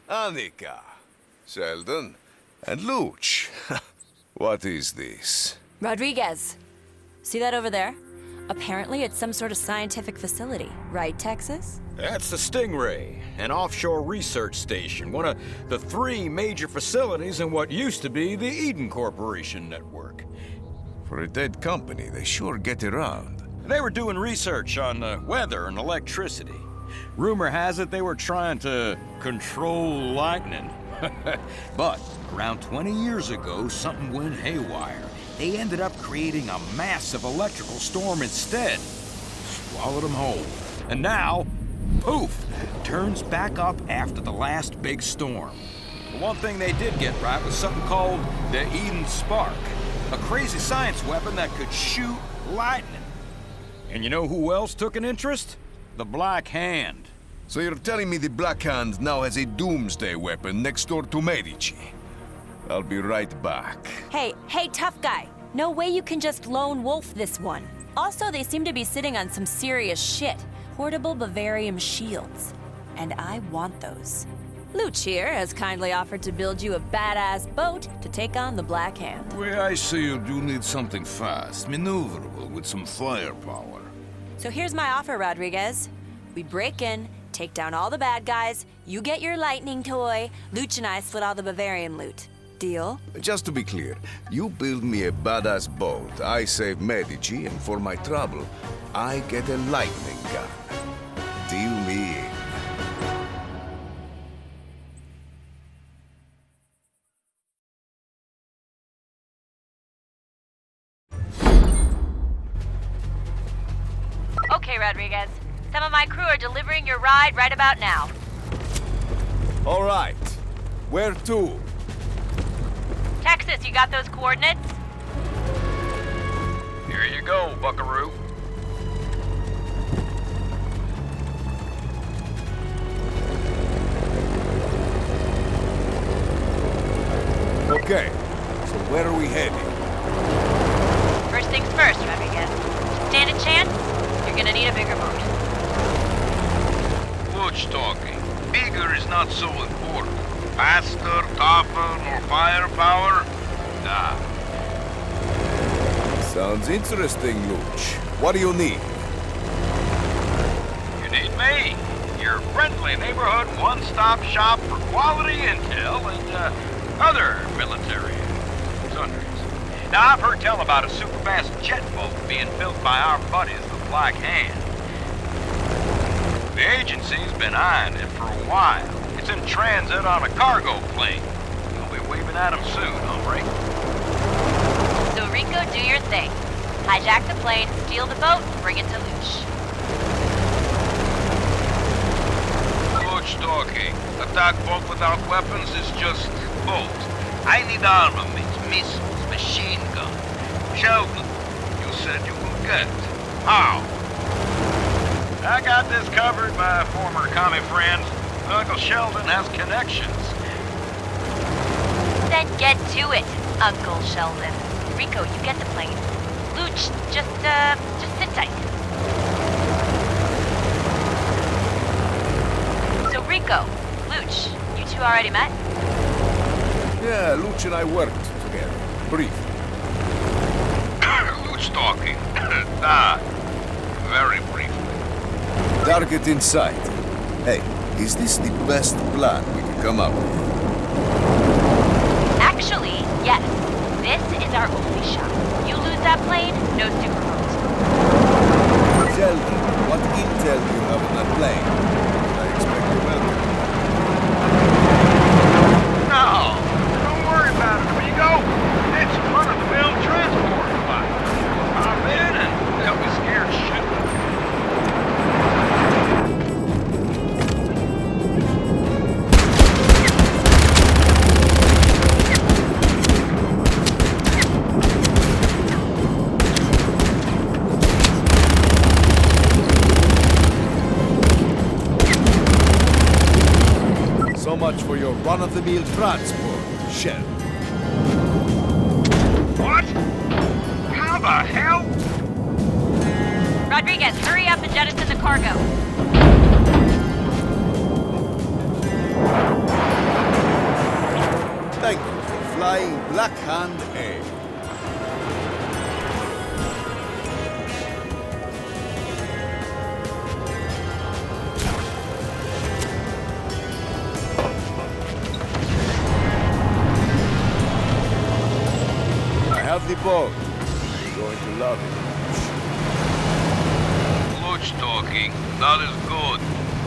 Annika, Sheldon, and Luch. What is this? Rodriguez. See that over there? Apparently it's some sort of scientific facility, right, Texas? That's the Stingray, an offshore research station, one of the 3 major facilities in what used to be the Eden Corporation network. For a dead company, they sure get around. They were doing research on weather and electricity. Rumor has it they were trying to control lightning. But around 20 years ago, something went haywire. They ended up creating a massive electrical storm instead. Swallowed them whole. And now, poof, turns back up after the last big storm. The one thing they did get right was something called the Eden Spark, a crazy science weapon that could shoot lightning. And you know who else took an interest? The Black Hand. So you're telling me the Black Hand now has a doomsday weapon next door to Medici? I'll be right back. Hey, tough guy. No way you can just lone wolf this one. Also, they seem to be sitting on some serious shit. Portable BAVARIUM shields. And I want those. Luch here has kindly offered to build you a badass boat to take on the Black Hand. Well, I see you do need something fast, maneuverable, with some firepower. So here's my offer, Rodriguez. We break in, take down all the bad guys, you get your lightning toy, Luch and I split all the BAVARIUM loot. Deal? Just to be clear, you build me a badass boat, I save Medici, and for my trouble, I get a lightning gun. Deal me in. Okay, Rodriguez. Some of my crew are delivering your ride right about now. All right. Where to? Texas, you got those coordinates? Here you go, buckaroo. Okay, so where are we heading? First things first, Rodriguez. To stand a chance, you're gonna need a bigger boat. Luch talking. Bigger is not so important. Faster, tougher, more firepower? Nah. Sounds interesting, Luch. What do you need? You need me. Your friendly neighborhood one-stop shop for quality intel and other military sundries. Now, I've heard tell about a super-fast jet boat being built by our buddies, the Black Hand. The agency's been eyeing it for a while. It's in transit on a cargo plane. We'll be waving at them soon, hombre. So Rico, do your thing. Hijack the plane, steal the boat, and bring it to Luch. Luch talking. Attack boat without weapons is just boat. I need armament, missiles, machine gun. Sheldon, you said you will get. How? I got this covered by a former commie friend. Uncle Sheldon has connections. Then get to it, Uncle Sheldon. Rico, you get the plane. Luch, just sit tight. So Rico, Luch, you two already met? Yeah, Luch and I worked together. Briefly. Luch talking. Ah, very briefly. Target in sight. Hey, is this the best plan we can come up with? Actually, yes. This is our only shot. You lose that plane, no super boat. Tell me, what intel do you have on that plane? I expect you welcome. No, don't worry about it, amigo. It's a run-of-the-mill transport flight. Hop in and they'll be scared shitless. So much for your run-of-the-mill transport, Shell. What? How the hell? Rodriguez, hurry up and jettison the cargo. Black Hand A. I have the boat. You're going to love it. Luch talking, that is good.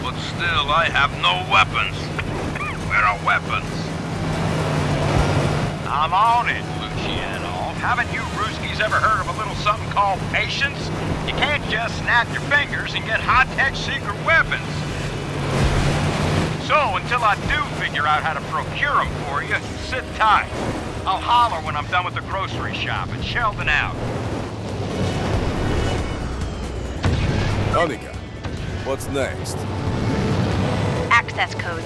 But still, I have no weapons. Where are weapons? I'm on it, Luciano. Haven't you Ruskies ever heard of a little something called patience? You can't just snap your fingers and get high-tech secret weapons. So, until I do figure out how to procure them for you, sit tight. I'll holler when I'm done with the grocery shop and Sheldon out. Monica, what's next? Access codes.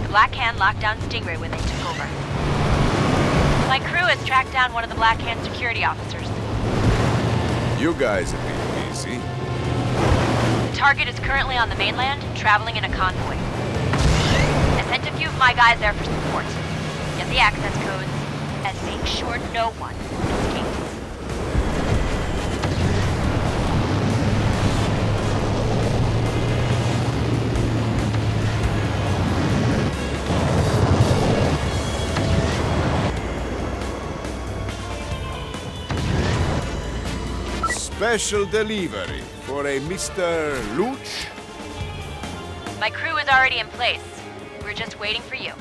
The Black Hand locked down Stingray when they took over. My crew has tracked down one of the Black Hand security officers. You guys have been busy. The target is currently on the mainland, traveling in a convoy. I sent a few of my guys there for support. Get the access codes, and make sure no one escapes. Special delivery for a Mr. Luch. My crew is already in place. We're just waiting for you.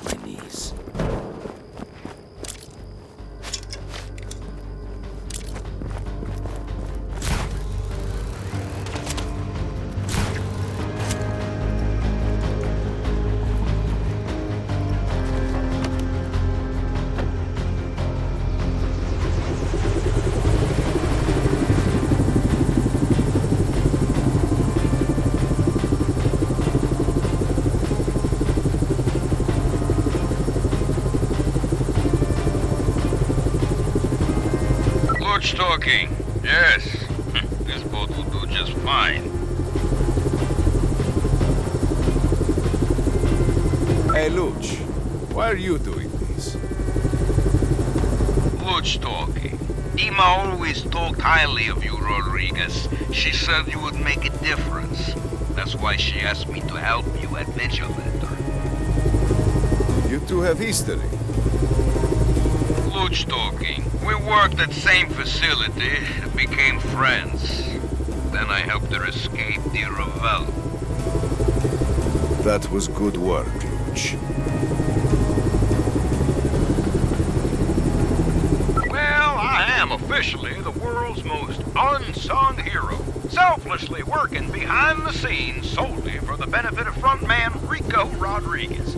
My knees. Luch talking. Yes. This boat will do just fine. Hey, Luch, why are you doing this? Luch talking. Ima always talked highly of you, Rodriguez. She said you would make a difference. That's why she asked me to help you at Vigilante. You two have history. Luch talking. We worked at same facility, became friends. Then I helped her escape the Ravel. That was good work, Luch. Well, I am officially the world's most unsung hero, selflessly working behind the scenes solely for the benefit of frontman Rico Rodriguez.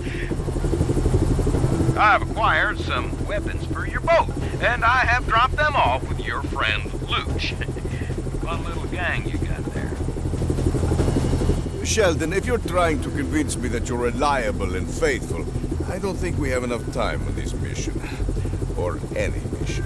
I've acquired some weapons for your boat, and I have dropped them off with your friend Luch. Fun little gang you got there. Sheldon, if you're trying to convince me that you're reliable and faithful, I don't think we have enough time on this mission. Or any mission.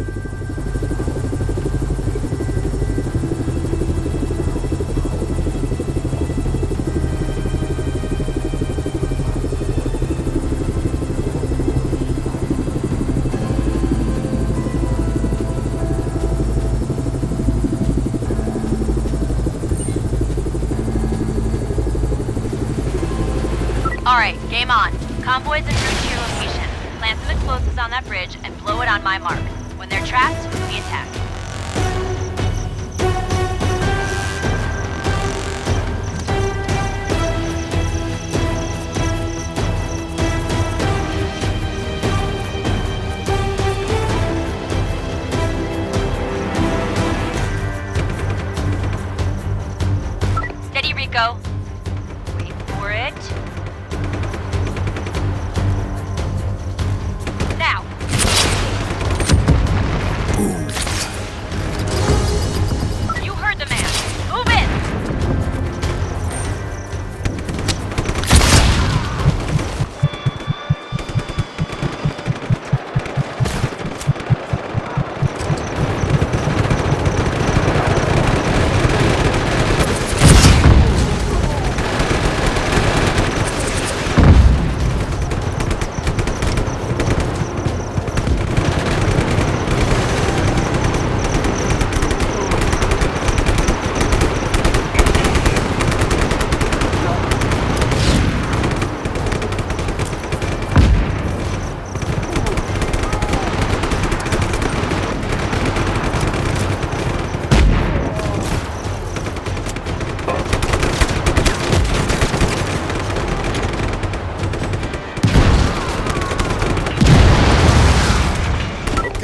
Alright, game on. Convoys en route to your location. Plant some explosives on that bridge and blow it on my mark. When they're trapped, we attack. Steady, Rico. Wait for it. Now! You heard the man. Move in!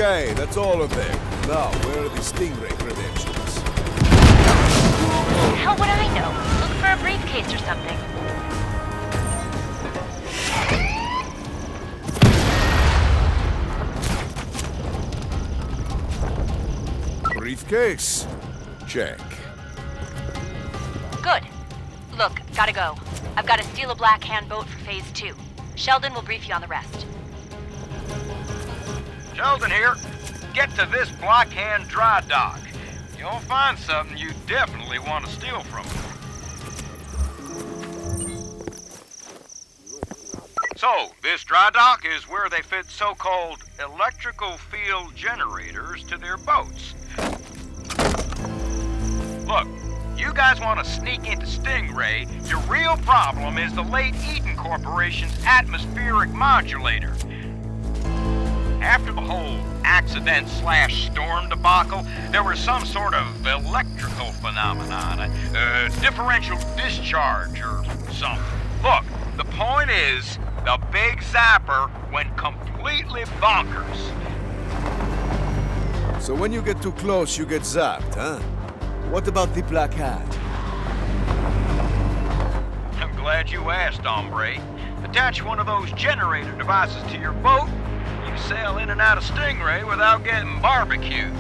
Okay, that's all of them. Now, where are the Stingray credentials? Hell would I know? Look for a briefcase or something. Briefcase? Check. Good. Look, gotta go. I've got to steal a Black Hand boat for Phase 2. Sheldon will brief you on the rest. Sheldon here. Get to this Black Hand dry dock. You'll find something you definitely want to steal from them. So, this dry dock is where they fit so-called electrical field generators to their boats. Look, you guys want to sneak into Stingray, your real problem is the late Eden Corporation's atmospheric modulator. After the whole accident/storm debacle, there was some sort of electrical phenomenon, a differential discharge or something. Look, the point is, the big zapper went completely bonkers. So when you get too close, you get zapped, huh? What about the Black Hand? I'm glad you asked, hombre. Attach one of those generator devices to your boat, you sail in and out of Stingray without getting barbecued.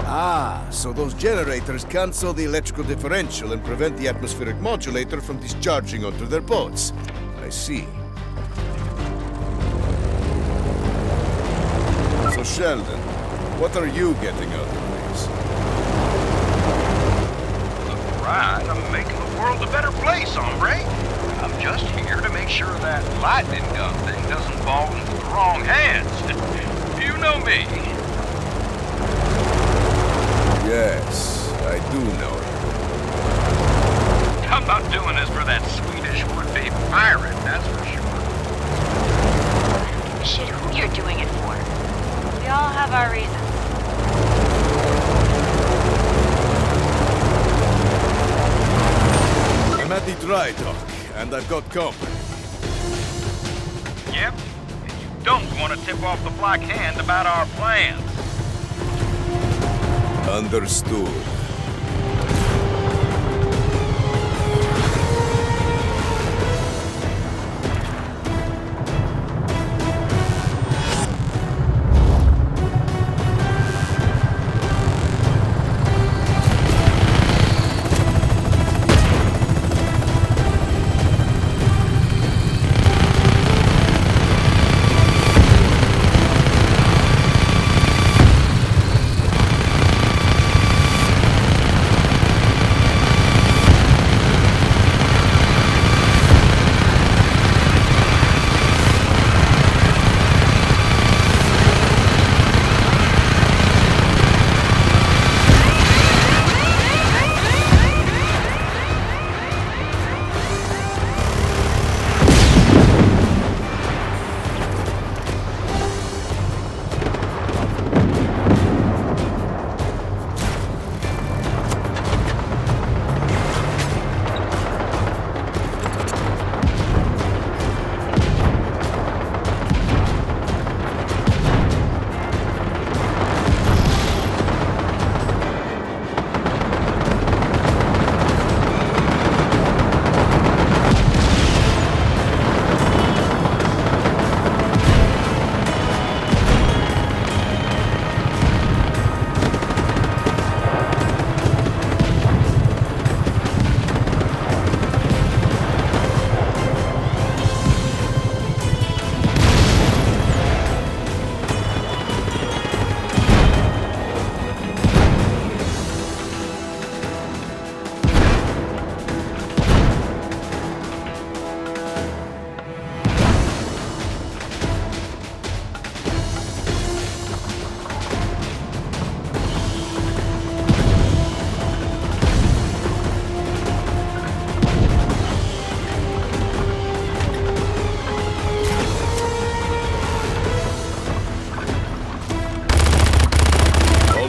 Ah, so those generators cancel the electrical differential and prevent the atmospheric modulator from discharging onto their boats. I see. So Sheldon, what are you getting out of this? Right, I'm making the world a better place, hombre. I'm just here to make sure that lightning gun thing doesn't fall into the wrong hands. You know me. Yes, I do know it. I'm not doing this for that Swedish would-be pirate, that's for sure. Shit, who you're doing it for? We all have our reasons. I'm at the dry dock, and I've got company. Yep, and you don't want to tip off the Black Hand about our plans. Understood.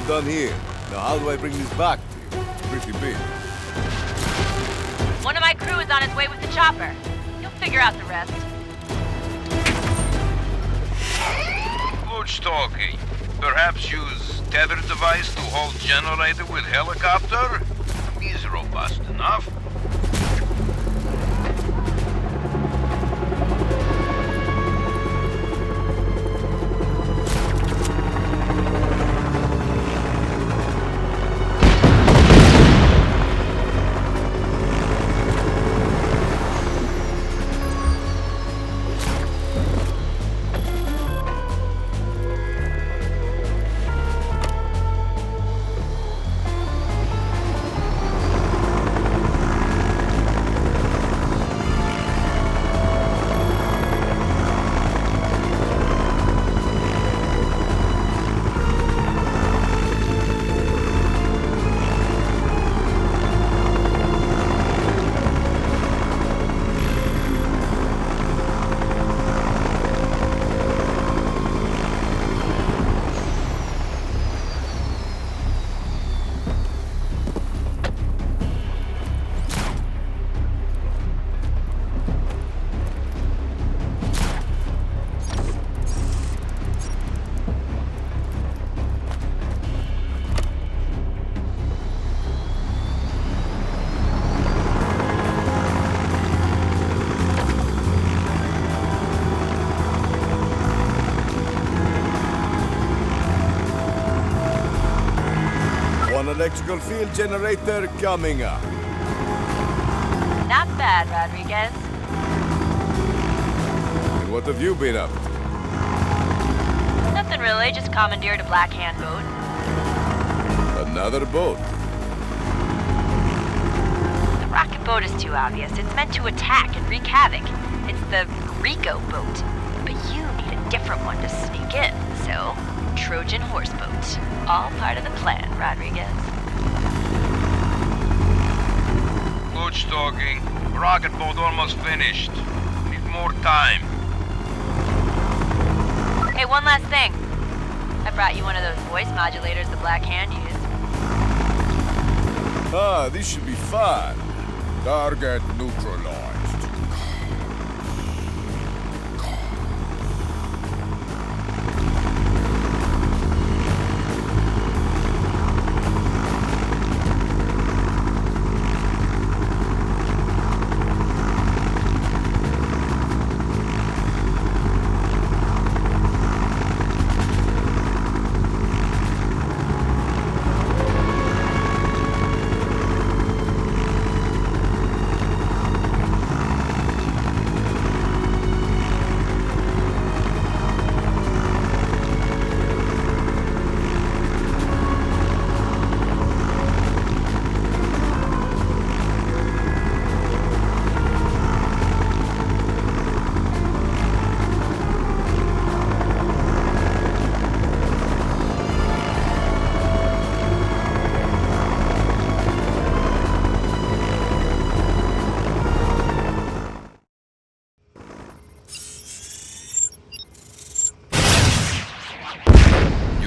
Done here. Now how do I bring this back to you? It's pretty big. One of my crew is on his way with the chopper. He'll figure out the rest. Luch talking. Perhaps use tether device to hold generator with helicopter? He's robust enough. Electrical field generator coming up. Not bad, Rodriguez. And what have you been up to? Nothing really, just commandeered a Black Hand boat. Another boat. The rocket boat is too obvious. It's meant to attack and wreak havoc. It's the Rico boat. But you need a different one to sneak in, so Trojan horse boat. All part of the plan, Rodriguez. Luch talking. Rocket boat almost finished. Need more time. Hey, one last thing. I brought you one of those voice modulators the Black Hand used. Ah, this should be fun. Target neutralized.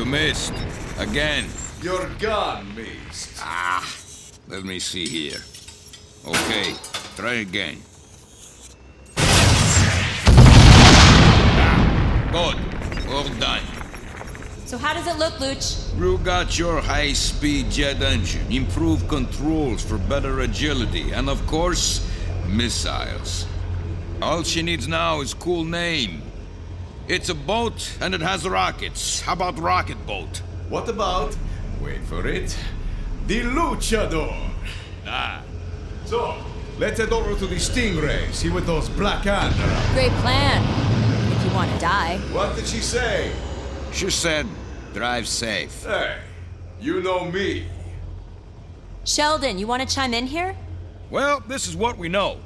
Missed. Again. Your gun missed. Let me see here. Okay, try again. Good. All done. So how does it look, Luch? You got your high-speed jet engine, improved controls for better agility, and of course, missiles. All she needs now is cool name. It's a boat, and it has rockets. How about rocket boat? What about, wait for it, the Luchador? So, let's head over to the Stingray, see what those Black Hand are up. Great plan. If you want to die. What did she say? She said, drive safe. Hey, you know me. Sheldon, you want to chime in here? Well, this is what we know.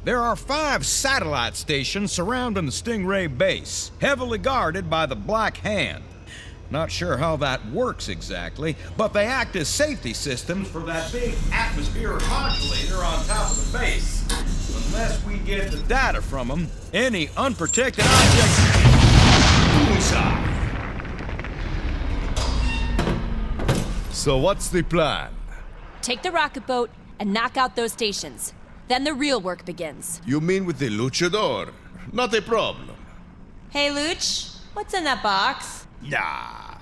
There are 5 satellite stations surrounding the Stingray base, heavily guarded by the Black Hand. Not sure how that works exactly, but they act as safety systems for that big atmospheric modulator on top of the base. Unless we get the data from them, any unprotected object... Bullseye. So what's the plan? Take the rocket boat and knock out those stations. Then the real work begins. You mean with the Luchador? Not a problem. Hey, Luch, What's in that box? Nah.